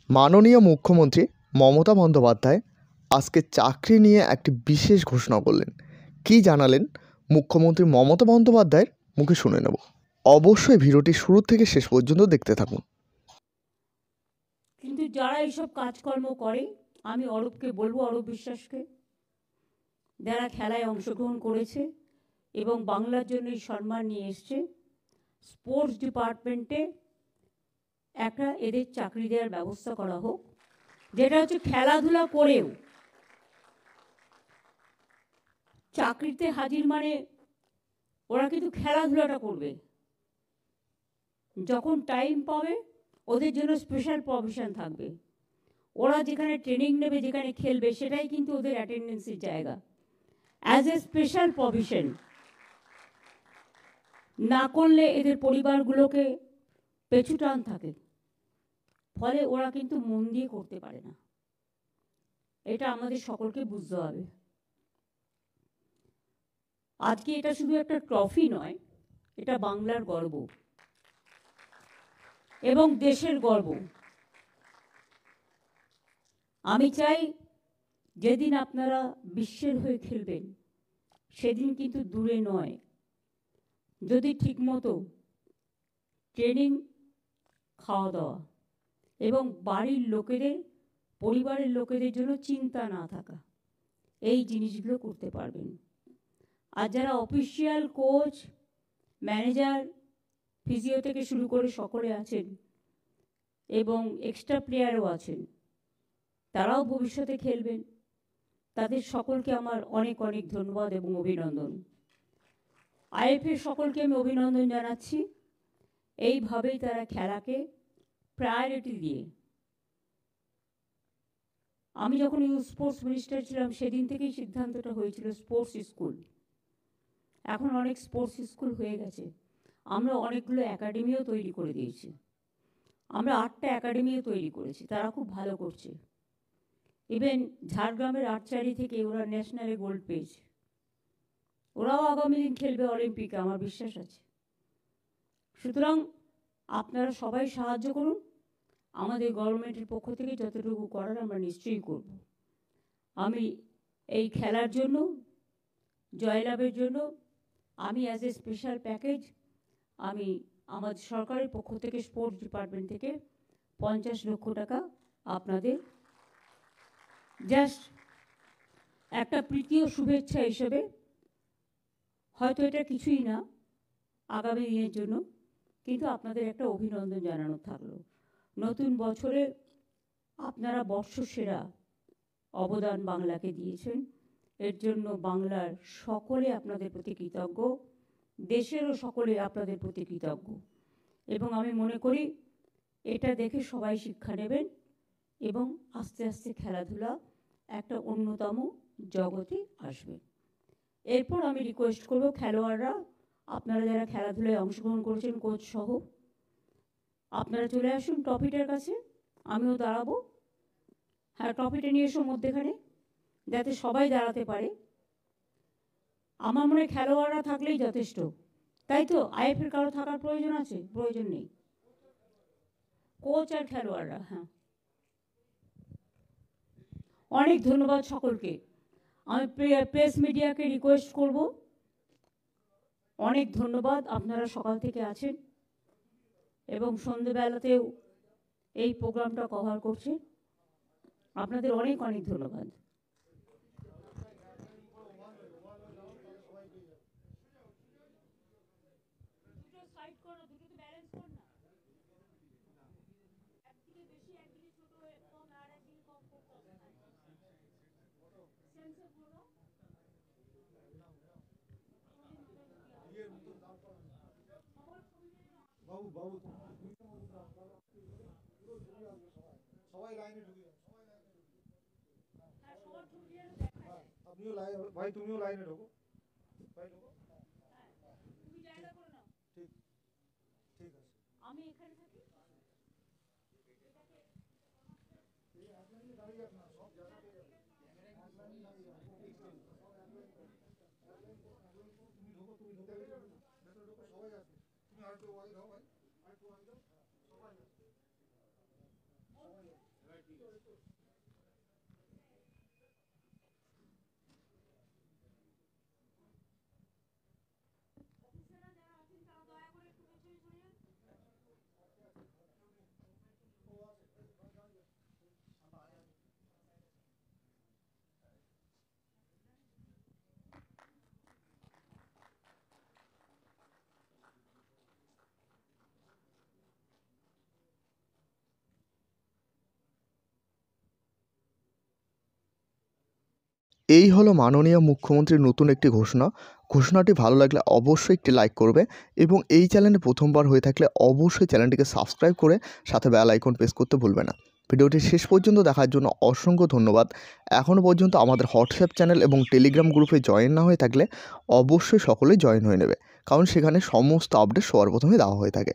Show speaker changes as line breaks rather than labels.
মাননীয় মুখ্যমন্ত্রী মমতা বন্দ্যোপাধ্যায় আজকে চাকরি নিয়ে একটি বিশেষ ঘোষণা করলেন। কী জানালেন মুখ্যমন্ত্রী মমতা বন্দ্যোপাধ্যায়ের মুখে শুনে নেব। অবশ্যই ভিডিওটি শুরু থেকে শেষ পর্যন্ত দেখতে থাকুন।
কিন্তু যারা এইসব কাজকর্ম করে, আমি অরূপকে বলবো, অরূপ বিশ্বাসকে, যারা খেলায় অংশগ্রহণ করেছে এবং বাংলার জন্য এই সম্মান নিয়ে এসছে, স্পোর্টস ডিপার্টমেন্টে একটা এদের চাকরি দেওয়ার ব্যবস্থা করা হোক, যেটা হচ্ছে খেলাধুলা করেও চাকরিতে হাজির, মানে ওরা কিন্তু খেলাধুলাটা করবে, যখন টাইম পাবে ওদের জন্য স্পেশাল প্রভিশন থাকবে, ওরা যেখানে ট্রেনিং নেবে, যেখানে খেলবে, সেটাই কিন্তু ওদের অ্যাটেন্ডেন্সের জায়গা, অ্যাজ এ স্পেশাল প্রভিশন। না করলে এদের পরিবারগুলোকে পেছু টান থাকে, ফলে ওরা কিন্তু মন দিয়ে করতে পারে না। এটা আমাদের সকলকে বুঝতে হবে। আজকে এটা শুধু একটা ট্রফি নয়, এটা বাংলার গর্ব এবং দেশের গর্ব। আমি চাই যেদিন আপনারা বিশ্বের হয়ে খেলবেন, সেদিন কিন্তু দূরে নয়, যদি ঠিকমতো ট্রেনিং, খাওয়া দাওয়া এবং বাড়ির লোকেদের, পরিবারের লোকেদের জন্য চিন্তা না থাকা, এই জিনিসগুলো করতে পারবেন। আর যারা অফিসিয়াল, কোচ, ম্যানেজার, ফিজিও থেকে শুরু করে সকলে আছেন এবং এক্সট্রা প্লেয়ারও আছেন, তারাও ভবিষ্যতে খেলবেন, তাদের সকলকে আমার অনেক অনেক ধন্যবাদ এবং অভিনন্দন। আইএফএ সকলকে আমি অভিনন্দন জানাচ্ছি। এইভাবেই তারা খেলাকে প্রায়োরিটি দিয়ে, আমি যখন ইউথ স্পোর্টস মিনিস্টার ছিলাম সেদিন থেকেই সিদ্ধান্তটা হয়েছিল স্পোর্টস স্কুল। এখন অনেক স্পোর্টস স্কুল হয়ে গেছে, আমরা অনেকগুলো একাডেমিও তৈরি করে দিয়েছি। আমরা 8টা একাডেমিও তৈরি করেছি, তারা খুব ভালো করছে। ইভেন ঝাড়গ্রামের আর্চারি থেকে ওরা ন্যাশনালে গোল্ড পেয়েছে, ওরাও আগামী দিন খেলবে অলিম্পিকে, আমার বিশ্বাস আছে। সুতরাং আপনারা সবাই সাহায্য করুন, আমাদের গভর্নমেন্টের পক্ষ থেকে যতটুকু করার আমরা নিশ্চয়ই করব। আমি এই খেলার জন্য, জয়লাভের জন্য, আমি অ্যাজ এ স্পেশাল প্যাকেজ আমি আমার সরকারের পক্ষ থেকে, স্পোর্টস ডিপার্টমেন্ট থেকে 50 লক্ষ টাকা আপনাদের জাস্ট একটা প্রীতি ও শুভেচ্ছা হিসেবে, হয়তো এটা কিছুই না আগামী দিনের জন্য, কিন্তু আপনাদের একটা অভিনন্দন জানানো থাকলো। নতুন বছরে আপনারা বর্ষসেরা অবদান বাংলাকে দিয়েছেন, এর জন্য বাংলার সকলে আপনাদের প্রতি কৃতজ্ঞ, দেশেরও সকলে আপনাদের প্রতি কৃতজ্ঞ। এবং আমি মনে করি এটা দেখে সবাই শিক্ষা নেবেন এবং আস্তে আস্তে খেলাধুলা একটা অন্যতম জগতে আসবে। এরপর আমি রিকোয়েস্ট করব খেলোয়াড়রা, আপনারা যারা খেলাধুলায় অংশগ্রহণ করেছেন, কোচ সহ, আপনারা চলে আসুন ট্রফিটার কাছে, আমিও দাঁড়াবো। হ্যাঁ, ট্রফিটা নিয়ে এসো মধ্যেখানে, যাতে সবাই দাঁড়াতে পারে। আমার মনে হয় খেলোয়াড়রা থাকলেই যথেষ্ট, তাই তো? আইএফের কারো থাকার প্রয়োজন আছে? প্রয়োজন নেই, কোচ আর খেলোয়াড়রা। হ্যাঁ, অনেক ধন্যবাদ সকলকে। আমি প্রেস মিডিয়াকে রিকোয়েস্ট করব, অনেক ধন্যবাদ, আপনারা সকাল থেকে আছেন এবং সন্ধ্যেবেলাতেও এই প্রোগ্রামটা কভার করছে, আপনাদের অনেক অনেক ধন্যবাদ।
সবাই লাইনে ঢুকে যান, আপনিও লাইনে, ভাই তুমিও লাইনে ঢোকো, ভাই ঢোকো, তুমি জায়গা করে নাও। ঠিক ঠিক আছে, আমি এখানে থাকি, দাঁড়িয়ে না, সব জায়গা পেয়ে যাবে, তুমি ঢোকো, তুমি ঢোকো, ভেতরে ঢোকো, সবাই আসবে। তুমি আরেকটু ওয়াইড হও ভাই, আরেকটু ওয়াইড হও, সবাই আসবে, সবাই আসবে।
এই হলো মাননীয় মুখ্যমন্ত্রীর নতুন একটি ঘোষণা। ঘোষণাটি ভালো লাগলে অবশ্যই একটি লাইক করবে এবং এই চ্যানেলে প্রথমবার হয়ে থাকলে অবশ্যই চ্যানেলটিকে সাবস্ক্রাইব করে সাথে বেল আইকন প্রেস করতে ভুলবে না। ভিডিওটি শেষ পর্যন্ত দেখার জন্য অসংখ্য ধন্যবাদ। এখনও পর্যন্ত আমাদের হোয়াটসঅ্যাপ চ্যানেল এবং টেলিগ্রাম গ্রুপে জয়েন না হয়ে থাকলে অবশ্যই সকলেই জয়েন হয়ে নেবে, কারণ সেখানে সমস্ত আপডেট সবার প্রথমে দেওয়া হয়ে থাকে।